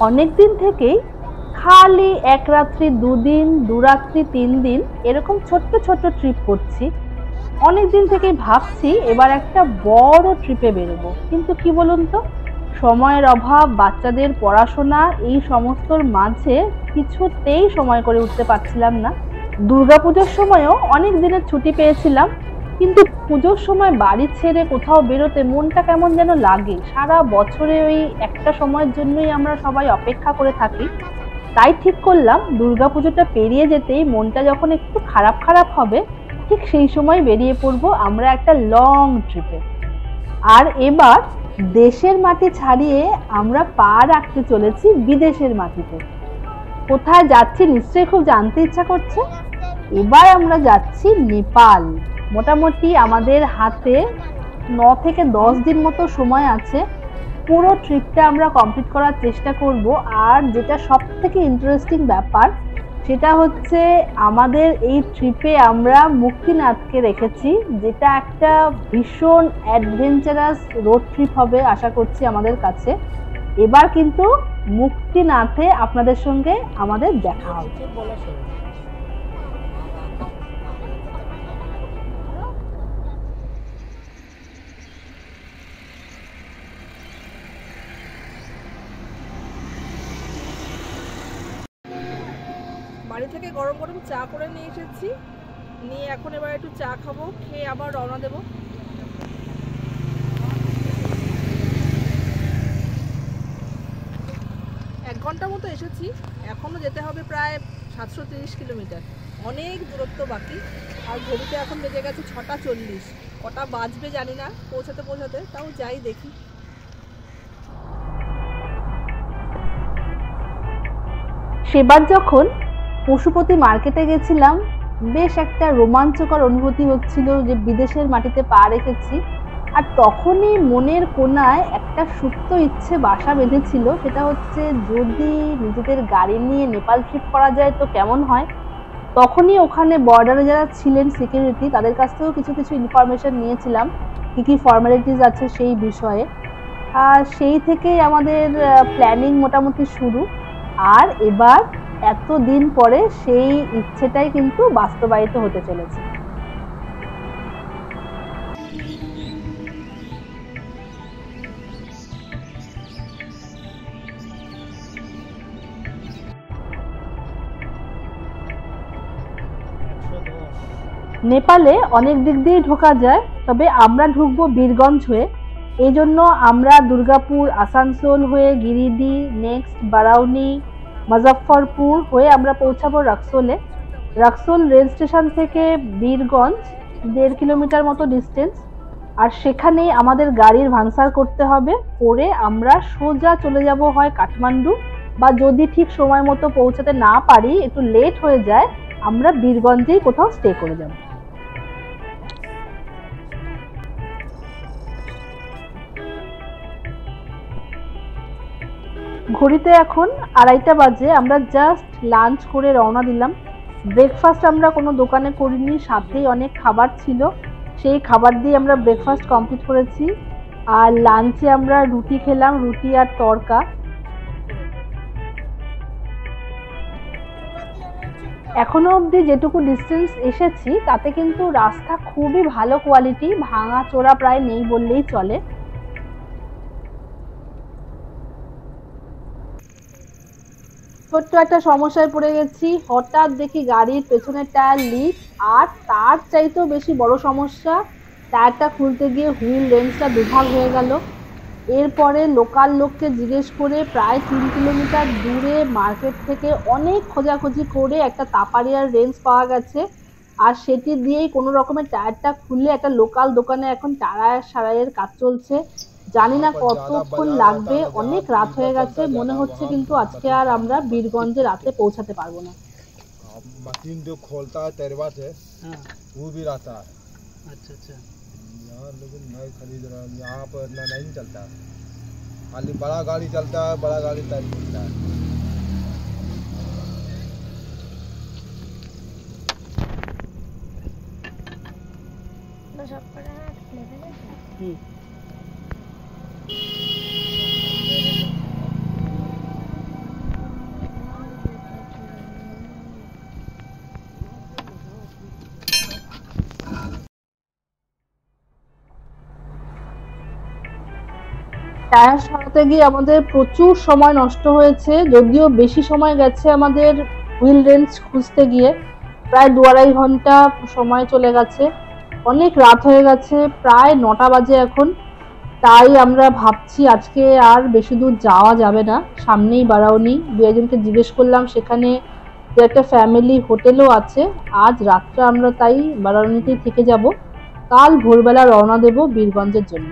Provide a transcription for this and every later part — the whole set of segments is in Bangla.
অনেক দিন থেকেই খালি এক রাত্রি দুদিন, দু রাত্রি 3 দিন এরকম ছোট্ট ছোট্ট ট্রিপ করছি। অনেক দিন থেকেই ভাবছি এবার একটা বড় ট্রিপে বেরোবো, কিন্তু কি বলুন তো, সময়ের অভাব, বাচ্চাদের পড়াশোনা, এই সমস্তর মাঝে কিছুতেই সময় করে উঠতে পারছিলাম না। দুর্গাপুজোর সময়ও অনেক দিনের ছুটি পেয়েছিলাম, কিন্তু পুজোর সময় বাড়ি ছেড়ে কোথাও বেরোতে মনটা কেমন যেন লাগে। সারা বছরে ওই একটা সময়ের জন্যই আমরা সবাই অপেক্ষা করে থাকি। তাই ঠিক করলাম দুর্গাপুজোটা পেরিয়ে যেতেই মনটা যখন একটু খারাপ খারাপ হবে, ঠিক সেই সময় বেরিয়ে পড়বো আমরা একটা লং ট্রিপে। আর এবার দেশের মাটি ছাড়িয়ে আমরা পা রাখতে চলেছি বিদেশের মাটিতে। কোথায় যাচ্ছি নিশ্চয়ই খুব জানতে ইচ্ছা করছে। এবার আমরা যাচ্ছি নেপাল। মোটামুটি আমাদের হাতে 9 থেকে 10 দিন মতো সময় আছে। পুরো ট্রিপটা আমরা কমপ্লিট করার চেষ্টা করব। আর যেটা সব থেকে ইন্টারেস্টিং ব্যাপার, সেটা হচ্ছে আমাদের এই ট্রিপে আমরা মুক্তিনাথকে রেখেছি, যেটা একটা ভীষণ অ্যাডভেঞ্চারাস রোড ট্রিপ হবে আশা করছি আমাদের কাছে। এবার কিন্তু মুক্তিনাথে আপনাদের সঙ্গে আমাদের দেখা হবে। বাড়ি থেকে গরম গরম চা করে নিয়ে এসেছি, নিয়ে এখন এবার একটু চা খাবো, খেয়ে আবার রওনা দেবো। এক ঘন্টা মতো এসেছি, এখনো যেতে হবে প্রায় 730 কিলোমিটার, অনেক দূরত্ব বাকি। আর ঘড়িতে এখন বেজে গেছে 6টা 40। কটা বাজবে জানি না পৌঁছাতে পৌঁছাতে, তাও যাই দেখি। সেবার যখন পশুপতি মার্কেটে গেছিলাম, বেশ একটা রোমাঞ্চকর অনুভূতি হচ্ছিল যে বিদেশের মাটিতে পা রেখেছি। আর তখনই মনের কোনায় একটা সুপ্ত ইচ্ছে বাসা বেঁধেছিল, সেটা হচ্ছে যদি নিজেদের গাড়ি নিয়ে নেপাল ট্রিপ করা যায় তো কেমন হয়। তখনই ওখানে বর্ডারে যারা ছিলেন সিকিউরিটি, তাদের কাছ থেকেও কিছু কিছু ইনফরমেশন নিয়েছিলাম কি কি ফর্মালিটিস আছে সেই বিষয়ে। আর সেই থেকেই আমাদের প্ল্যানিং মোটামুটি শুরু। আর এবার এতদিন পরে সেই ইচ্ছেটাই কিন্তু বাস্তবায়িত হতে চলেছে। নেপালে অনেক দিক দিয়ে ঢোকা যায়, তবে আমরা ঢুকবো বীরগঞ্জ হয়ে। এই জন্য আমরা দুর্গাপুর, আসানসোল হয়ে গিরিডি, নেক্সট বারাউনি, মুজফ্ফরপুর হয়ে আমরা পৌঁছাবো রাক্সোলে। রাক্সোল রেল স্টেশন থেকে বীরগঞ্জ 1.5 কিলোমিটার মতো ডিস্টেন্স। আর সেখানেই আমাদের গাড়ির ভানসার করতে হবে, করে আমরা সোজা চলে যাব হয় কাঠমান্ডু, বা যদি ঠিক সময় মতো পৌঁছাতে না পারি, একটু লেট হয়ে যায়, আমরা বীরগঞ্জেই কোথাও স্টে করে যাব। ঘড়িতে এখন 2:30 বাজে। আমরা জাস্ট লাঞ্চ করে রওনা দিলাম। ব্রেকফাস্ট আমরা কোনো দোকানে করিনি, সাথেই অনেক খাবার ছিল, সেই খাবার দিয়ে আমরা ব্রেকফাস্ট কমপ্লিট করেছি। আর লাঞ্চে আমরা রুটি খেলাম, রুটি আর তড়কা। এখনো অবধি যেটুকু ডিস্টেন্স এসেছি তাতে কিন্তু রাস্তা খুবই ভালো কোয়ালিটি, ভাঙা চোরা প্রায় নেই বললেই চলে। ছোট্ট একটা সমস্যায় পড়ে গেছি, হঠাৎ দেখি গাড়ির পেছনের টায়ার লিক। আর তার চাইতেও বেশি বড় সমস্যা, টায়ারটা খুলতে গিয়ে হুইল রেঞ্জটা দুভাগ হয়ে গেল। এরপরে লোকাল লোককে জিজ্ঞেস করে প্রায় 3 কিলোমিটার দূরে মার্কেট থেকে অনেক খোঁজাখুঁজি করে একটা তাপারিয়ার রেঞ্জ পাওয়া গেছে। আর সেটি দিয়েই কোনো রকমের টায়ারটা খুলে একটা লোকাল দোকানে এখন টায়ার সারাইয়ের কাজ চলছে। জানি না কতক্ষণ লাগবে, অনেক রাত হয়ে গেছে, মনে হচ্ছে কিন্তু আজকে আর আমরা বীরগঞ্জে রাতে পৌঁছাতে পারবো না। मशीन जो खोलता है तेरवा से, वो भी रहता है। अच्छा अच्छा। यहाँ लेकिन नहीं खरीद रहा है, यहाँ पर इतना नहीं चलता है, खाली बड़ा गाड़ी चलता है, बड़ा गाड़ी टाइप चलता है। টায়ার সারাতে গিয়ে আমাদের প্রচুর সময় নষ্ট হয়েছে, যদিও বেশি সময় গেছে আমাদের হুইল রেঞ্জ খুঁজতে গিয়ে। প্রায় 2-2.5 ঘন্টা সময় চলে গেছে, অনেক রাত হয়ে গেছে, প্রায় 9টা বাজে এখন। তাই আমরা ভাবছি আজকে আর বেশি দূর যাওয়া যাবে না, সামনেই বারাউনি। 2-একজনকে জিজ্ঞেস করলাম, সেখানে একটা ফ্যামিলি হোটেলও আছে। আজ রাতটা আমরা তাই বারাউনিতেই থেকে যাব, কাল ভোরবেলা রওনা দেব বীরগঞ্জের জন্য।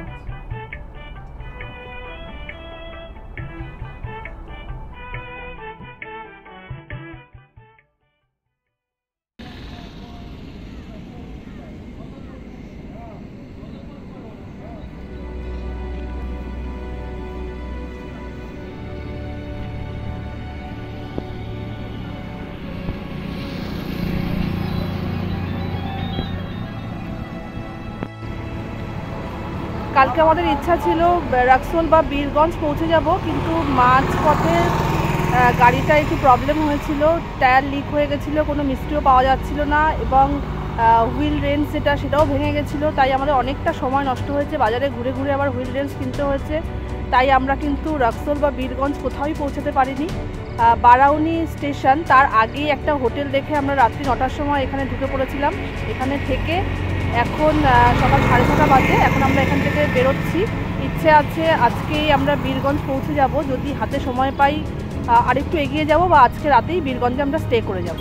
কালকে আমাদের ইচ্ছা ছিল রাক্সোল বা বীরগঞ্জ পৌঁছে যাব, কিন্তু মাঝপথে গাড়িটা একটু প্রবলেম হয়েছিল, টায়ার লিক হয়ে গেছিলো, কোনো মিস্ত্রিও পাওয়া যাচ্ছিল না, এবং হুইল রেঞ্জ সেটাও ভেঙে গেছিলো। তাই আমাদের অনেকটা সময় নষ্ট হয়েছে, বাজারে ঘুরে ঘুরে আবার হুইল রেঞ্জ কিনতে হয়েছে। তাই আমরা কিন্তু রাক্সোল বা বীরগঞ্জ কোথাওই পৌঁছাতে পারিনি। বারাউনি স্টেশন তার আগেই একটা হোটেল দেখে আমরা রাত্রি 9টার সময় এখানে ঢুকে পড়েছিলাম। এখানে থেকে এখন সকাল 6:30 বাজে, এখন আমরা এখান থেকে বেরোচ্ছি। ইচ্ছে আছে আজকেই আমরা বীরগঞ্জ পৌঁছে যাব, যদি হাতে সময় পাই আরেকটু এগিয়ে যাব, বা আজকে রাতেই বীরগঞ্জে আমরা স্টে করে যাব।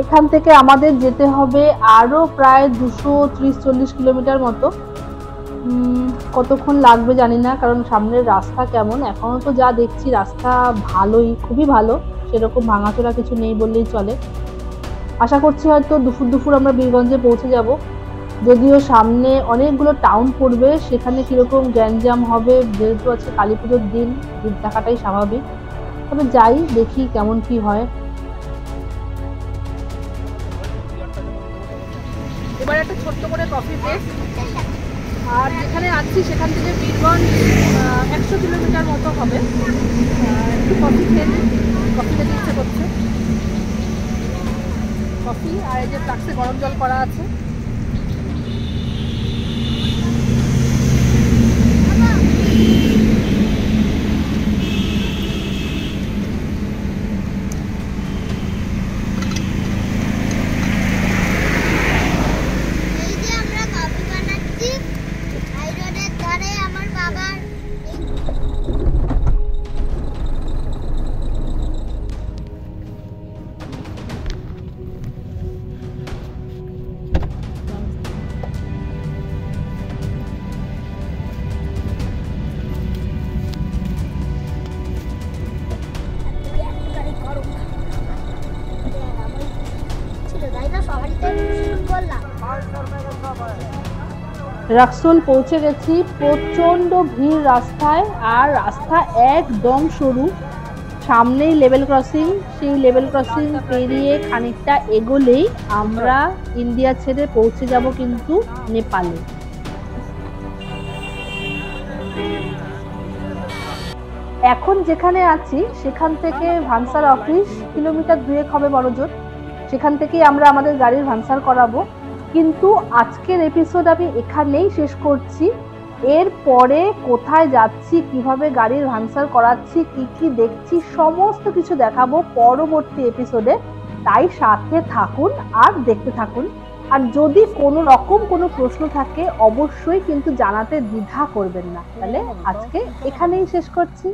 এখান থেকে আমাদের যেতে হবে আরো প্রায় 230-40 কিলোমিটার মতো। কতক্ষণ লাগবে জানি না, কারণ সামনের রাস্তা কেমন। এখনো তো যা দেখছি রাস্তা ভালোই, খুবই ভালো, সেরকম ভাঙাচোরা কিছু নেই বললেই চলে। আশা করছি হয়তো দুপুর আমরা বীরগঞ্জে পৌঁছে যাব, যদিও সামনে অনেকগুলো টাউন পড়বে, সেখানে কিরকম গ্যাঞ্জাম হবে, যেহেতু আছে কালী পুজোর দিন, ভিড় থাকাটাই স্বাভাবিক। তবে যাই, দেখি কেমন কি হয়। এবার একটা ছোট্ট করে কফি ব্রেক, আর যেখানে আছি সেখান থেকে বীরগঞ্জ 100 কিলোমিটার মতো হবে। একটু কফি খেয়ে নিই, কফি খেতে ইচ্ছে করছে। কফি আর এই যে ফ্লাক্সে গরম জল করা আছে। রাক্সোল পৌঁছে গেছি, প্রচন্ড ভিড় রাস্তায়, আর রাস্তা একদম সরু। সামনেই লেভেল ক্রসিং, সেই লেভেল ক্রসিং পেরিয়ে খানিকটা এগোলেই আমরা ইন্ডিয়া ছেড়ে পৌঁছে যাব কিন্তু নেপালে। এখন যেখানে আছি সেখান থেকে ভানসার অফিস কিলোমিটার 2 হবে বড়জোর, সেখান থেকেই আমরা আমাদের গাড়ির ভানসার করাবো। কিন্তু আজকের এপিসোড আমি এখানেই শেষ করছি। এরপরে কোথায় যাচ্ছি, কিভাবে গাড়ির ভানসার করাচ্ছি, কি কি দেখছি, সমস্ত কিছু দেখাবো পরবর্তী এপিসোডে। তাই সাথে থাকুন আর দেখতে থাকুন। আর যদি কোনো রকম কোনো প্রশ্ন থাকে অবশ্যই কিন্তু জানাতে দ্বিধা করবেন না। তাহলে আজকে এখানেই শেষ করছি।